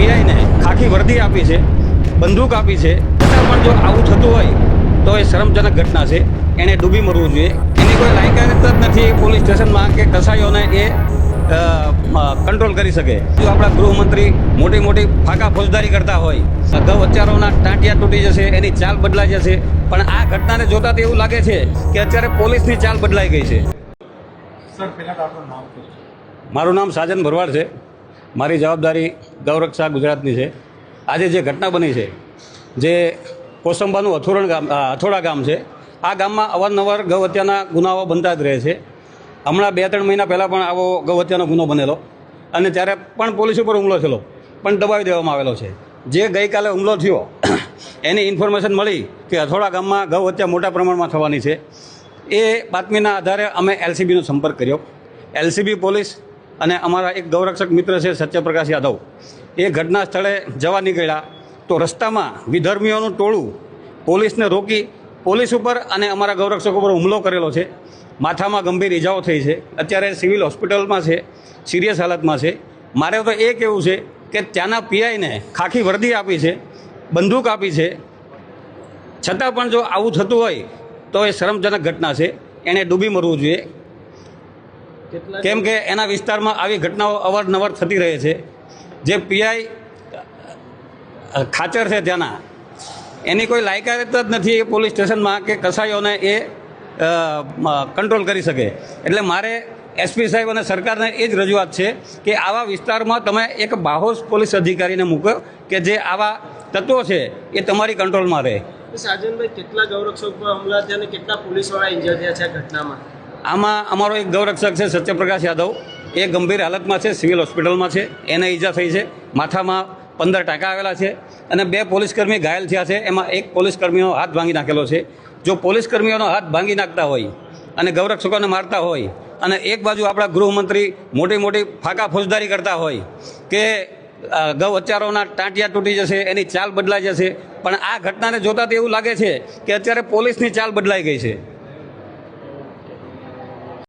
પીઆઈને ખાખી વર્દી આપી છે, બંદૂક આપી છે, છતાં પણ જો આવું થતું હોય તો એ શરમજનક ઘટના છે. એણે ડૂબી મરવું જોઈએ. એની કોઈ લાયકાત જ નથી પોલીસ સ્ટેશનમાં કે કસાઈઓને એ કંટ્રોલ કરી શકે. જો આપણા ગૃહમંત્રી મોટી મોટી ફાકા ફોજદારી કરતા હોય, ગૌ હત્યારોના ટાંટિયા તૂટી જશે, એની ચાલ બદલાઈ જશે, પણ આ ઘટનાને જોતા તો એવું લાગે છે કે અત્યારે પોલીસની ચાલ બદલાઈ ગઈ છે. સર, પહેલાં તો આપણું નામ શું છે? મારું નામ સાજન ભરવાડ છે. મારી જવાબદારી ગૌરક્ષા ગુજરાતની છે. આજે જે ઘટના બની છે, જે કોસંબાનું હથોડા ગામ છે, આ ગામમાં અવારનવાર ગૌ હત્યાના ગુનાઓ બનતા જ રહે છે. હમણાં 2-3 મહિના પહેલાં પણ આવો ગૌ હત્યાનો ગુનો બનેલો અને ત્યારે પણ પોલીસ ઉપર હુમલો થયેલો, પણ દબાવી દેવામાં આવેલો છે. જે ગઈકાલે હુમલો થયો એની ઇન્ફોર્મેશન મળી કે હથોડા ગામમાં ગૌ હત્યા મોટા પ્રમાણમાં થવાની છે. એ બાતમીના આધારે અમે એલસીબીનો સંપર્ક કર્યો. એલસીબી પોલીસ અને અમારા એક ગૌરક્ષક મિત્ર છે સત્યપ્રકાશ યાદવ, એ ઘટના સ્થળે જવા નીકળ્યા તો રસ્તામાં વિધર્મીઓનું ટોળું પોલીસને રોકી પોલીસ ઉપર અને અમારા ગૌરક્ષક ઉપર હુમલો કરેલો છે. માથામાં ગંભીર ઇજાઓ થઈ છે. અત્યારે સિવિલ હોસ્પિટલમાં છે, સિરિયસ હાલતમાં છે. મારે તો એ કહેવું છે કે ત્યાંના પીઆઈને ખાખી વર્દી આપી છે, બંદૂક આપી છે, છતાં પણ જો આવું થતું હોય તો એ શરમજનક ઘટના છે. એણે ડૂબી મરવું જોઈએ. કેમ કે એના વિસ્તારમાં આવી ઘટનાઓ અવારનવાર થતી રહે છે. જે પીઆઈ ખાચર છે ત્યાંના, એની કોઈ લાયકાત જ નથી એ પોલીસ સ્ટેશનમાં કે કસાઈઓને એ કંટ્રોલ કરી શકે. એટલે મારે એસપી સાહેબ અને સરકારને એ જ રજૂઆત છે કે આવા વિસ્તારમાં તમે એક બાહોશ પોલીસ અધિકારીને મૂકો કે જે આવા તત્વો છે એ તમારી કંટ્રોલમાં રહે. સાજનભાઈ, કેટલા ગૌરક્ષક પર હુમલા થયા અને કેટલા પોલીસવાળા ઇન્જર થયા છે આ ઘટનામાં? આમાં અમારો એક ગૌરક્ષક છે સત્યપ્રકાશ યાદવ, એ ગંભીર હાલતમાં છે, સિવિલ હોસ્પિટલમાં છે. એને ઈજા થઈ છે, માથામાં 15 ટાંકા આવેલા છે અને 2 પોલીસકર્મી ઘાયલ થયા છે. એમાં એક પોલીસકર્મીનો હાથ ભાંગી નાખેલો છે. જો પોલીસકર્મીઓનો હાથ ભાંગી નાખતા હોય અને ગૌરક્ષકોને મારતા હોય અને એક બાજુ આપણા ગૃહમંત્રી મોટી મોટી ફાકા ફોજદારી કરતા હોય કે ગૌ હત્યારોના ટાંટિયા તૂટી જશે, એની ચાલ બદલાઈ જશે, પણ આ ઘટનાને જોતા તો એવું લાગે છે કે અત્યારે પોલીસની ચાલ બદલાઈ ગઈ છે.